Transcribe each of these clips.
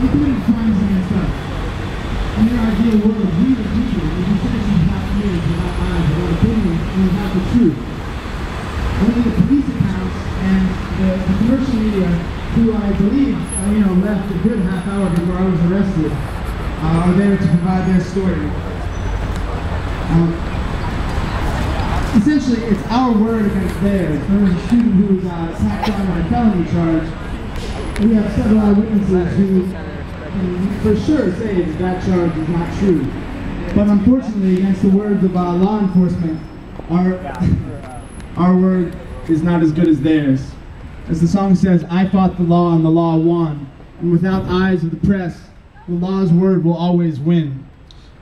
he committed crimes against us. In your ideal world, we the people would be citizens without ears, without eyes, without opinions, and without the truth. Only the police accounts and the commercial media, who I believe, left a good half hour before I was arrested, are there to provide their story. Essentially, it's our word against theirs. There was a student who was tacked on by a felony charge. We have several eyewitnesses who can for sure say that that charge is not true. But unfortunately, against the words of law enforcement, our word is not as good as theirs. As the song says, I fought the law and the law won. And without eyes of the press, the law's word will always win.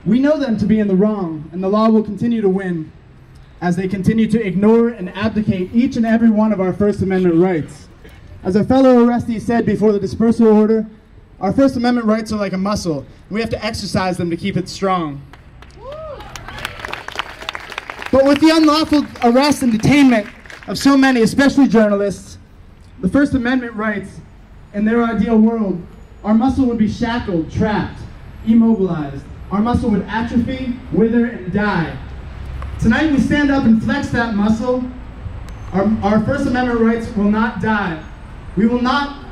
We know them to be in the wrong, and the law will continue to win as they continue to ignore and abdicate each and every one of our First Amendment rights. As our fellow arrestee said before the dispersal order, our First Amendment rights are like a muscle. We have to exercise them to keep it strong. But with the unlawful arrest and detainment of so many, especially journalists, the First Amendment rights, in their ideal world, our muscle would be shackled, trapped, immobilized. Our muscle would atrophy, wither, and die. Tonight we stand up and flex that muscle. Our First Amendment rights will not die. We will not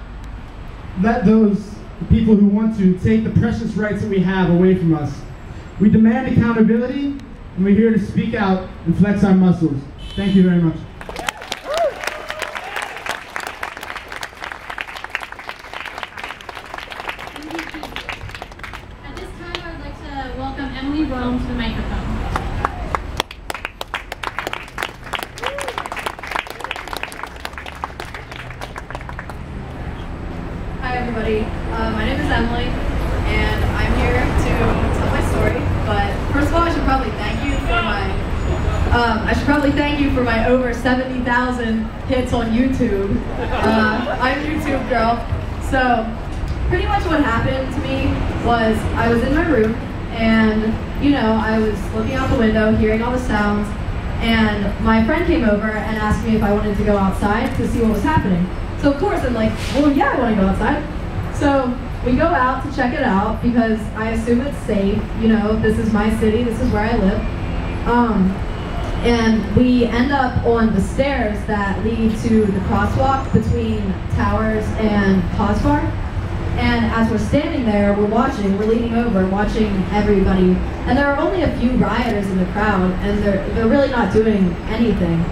let those people who want to take the precious rights that we have away from us. We demand accountability, and we're here to speak out and flex our muscles. Thank you very much. At this time, I would like to welcome Emily Rome to the microphone. Hi everybody, my name is Emily, and I'm here to tell my story. But first of all, I should probably thank you for my over 70,000 hits on YouTube. I'm a YouTube girl. So pretty much what happened to me was I was in my room, and I was looking out the window, hearing all the sounds, and my friend came over and asked me if I wanted to go outside to see what was happening. So of course I'm like, well, yeah, I want to go outside. So we go out to check it out because I assume it's safe. This is my city, this is where I live. And we end up on the stairs that lead to the crosswalk between Towers and Posvar. And as we're standing there, we're leaning over, watching everybody. And there are only a few rioters in the crowd, and they're really not doing anything.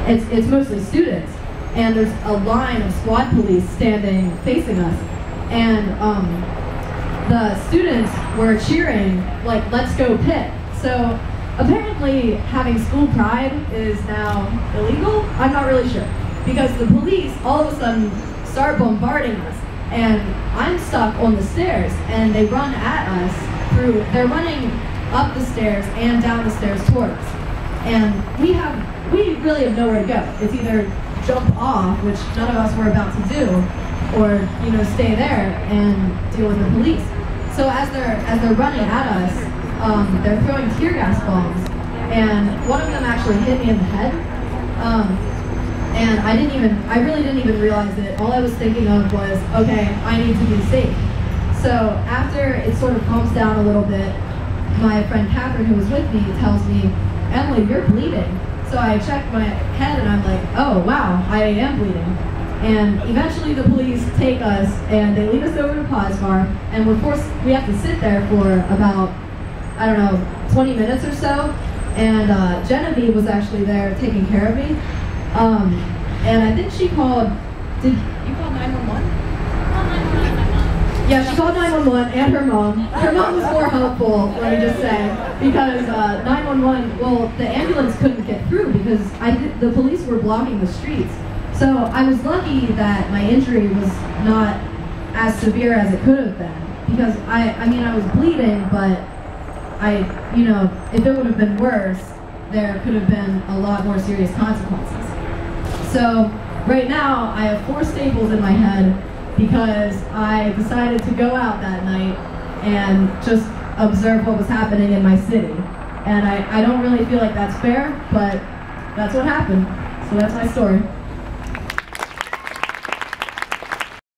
It's mostly students. And there's a line of squad police standing facing us. And the students were cheering, like, let's go Pitt. So apparently having school pride is now illegal. I'm not really sure. Because the police all of a sudden start bombarding us. And I'm stuck on the stairs, and they run at us they're running up the stairs and down the stairs towards us. And we really have nowhere to go. It's either jump off, which none of us were about to do, or stay there and deal with the police. So as they're running at us, they're throwing tear gas bombs, and one of them actually hit me in the head. And I really didn't even realize it. All I was thinking of was, okay, I need to be safe. So after it sort of calms down a little bit, my friend Catherine, who was with me, tells me, Emily, you're bleeding. So I check my head and I'm like, oh wow, I am bleeding. And eventually the police take us and they lead us over to Posvar, and we have to sit there for about, I don't know, 20 minutes or so. And Genevieve was actually there taking care of me. And I think she called, did you call 911? Yeah, she called 911 and her mom. Her mom was more helpful, let me just say, because 911, well, the ambulance couldn't get through because the police were blocking the streets. So I was lucky that my injury was not as severe as it could have been, because I mean, I was bleeding, but if it would have been worse, there could have been a lot more serious consequences. So right now, I have 4 staples in my head because I decided to go out that night and just observe what was happening in my city. And I don't really feel like that's fair, but that's what happened. So that's my story.